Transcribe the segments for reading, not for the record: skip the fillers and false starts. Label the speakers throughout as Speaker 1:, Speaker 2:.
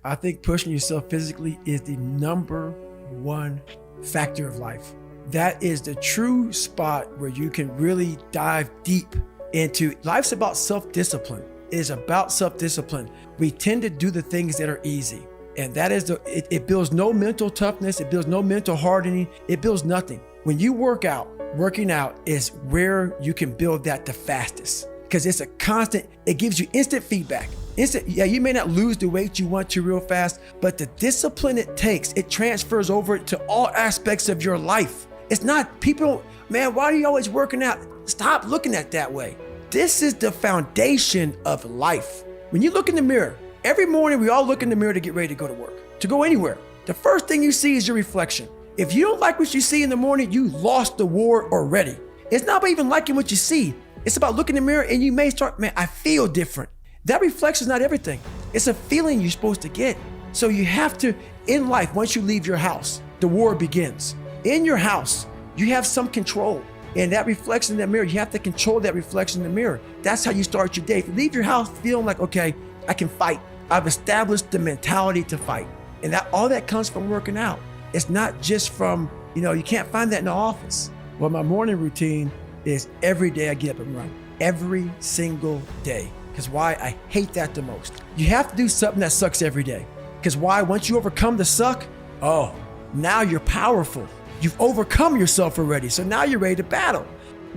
Speaker 1: I think pushing yourself physically is the number one factor of life. That is the true spot where you can really dive deep into. Life's about self-discipline. It is about self-discipline. We tend to do the things that are easy. And that is it builds no mental toughness. It builds no mental hardening. It builds nothing. When you working out is where you can build that the fastest, because it's a constant, it gives you instant feedback. Yeah, you may not lose the weight you want to real fast, but the discipline it takes, it transfers over to all aspects of your life. It's not, people, man, why are you always working out? Stop looking at it that way. This is the foundation of life. When you look in the mirror, every morning we all look in the mirror to get ready to go to work, to go anywhere. The first thing you see is your reflection. If you don't like what you see in the morning, you lost the war already. It's not about even liking what you see. It's about looking in the mirror and you may start, man, I feel different. That reflection is not everything. It's a feeling you're supposed to get. So you have to, in life, once you leave your house, the war begins. In your house, you have some control. And that reflection in that mirror, you have to control that reflection in the mirror. That's how you start your day. If you leave your house feeling like, okay, I can fight. I've established the mentality to fight. And that all that comes from working out. It's not just from, you can't find that in the office. Well, my morning routine is every day I get up and run. Every single day. Because why? I hate that the most. You have to do something that sucks every day. Because why? Once you overcome the suck, now you're powerful. You've overcome yourself already. So now you're ready to battle.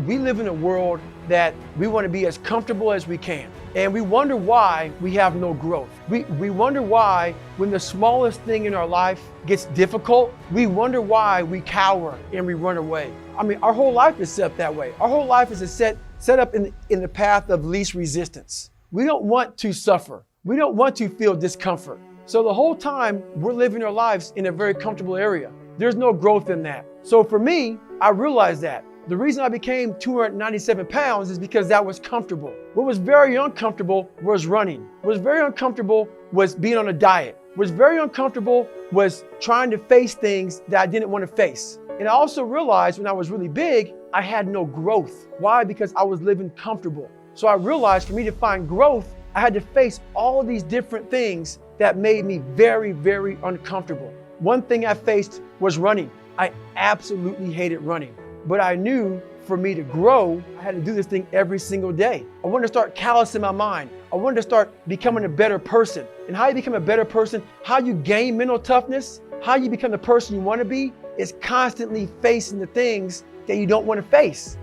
Speaker 1: We live in a world that we want to be as comfortable as we can. And we wonder why we have no growth. We wonder why when the smallest thing in our life gets difficult, we wonder why we cower and we run away. I mean, our whole life is set up that way. Our whole life is set up in the path of least resistance. We don't want to suffer. We don't want to feel discomfort. So the whole time we're living our lives in a very comfortable area. There's no growth in that. So for me, I realized that. The reason I became 297 pounds is because that was comfortable. What was very uncomfortable was running. What was very uncomfortable was being on a diet. What was very uncomfortable was trying to face things that I didn't want to face. And I also realized when I was really big, I had no growth. Why? Because I was living comfortable. So I realized for me to find growth, I had to face all these different things that made me very, very uncomfortable. One thing I faced was running. I absolutely hated running. But I knew for me to grow, I had to do this thing every single day. I wanted to start callousing my mind. I wanted to start becoming a better person. And how you become a better person, how you gain mental toughness, how you become the person you want to be, is constantly facing the things that you don't want to face.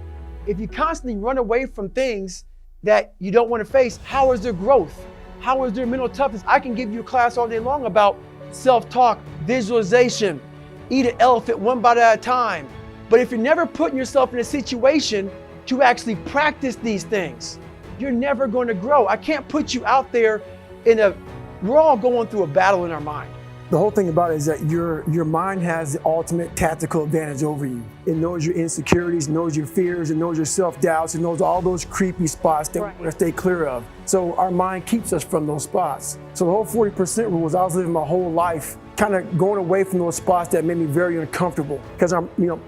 Speaker 1: If you constantly run away from things that you don't want to face, how is there growth? How is there mental toughness? I can give you a class all day long about self-talk, visualization, eat an elephant one bite at a time. But if you're never putting yourself in a situation to actually practice these things, you're never going to grow. I can't put you out there we're all going through a battle in our mind. The whole thing about it is that your mind has the ultimate tactical advantage over you. It knows your insecurities, knows your fears, it knows your self-doubts, it knows all those creepy spots that we want to stay clear of. So our mind keeps us from those spots. So the whole 40% rule was I was living my whole life kind of going away from those spots that made me very uncomfortable. Because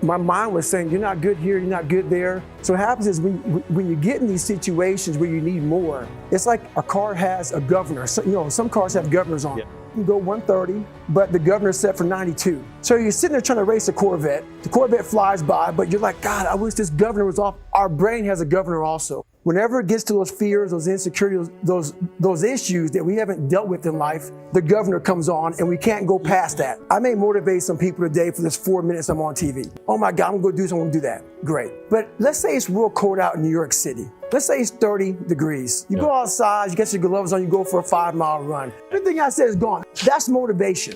Speaker 1: my mind was saying, you're not good here, you're not good there. So what happens is when you get in these situations where you need more, it's like a car has a governor. So, some cars have governors on it. You can go 130, but the governor's set for 92. So you're sitting there trying to race a Corvette. The Corvette flies by, but you're like, God, I wish this governor was off. Our brain has a governor also. Whenever it gets to those fears, those insecurities, those issues that we haven't dealt with in life, the governor comes on and we can't go past that. I may motivate some people today for this 4 minutes I'm on TV. Oh my God, I'm gonna do something, I'm gonna do that. Great. But let's say it's real cold out in New York City. Let's say it's 30 degrees. You go outside, you get your gloves on, you go for a 5-mile run. Everything I said is gone. That's motivation.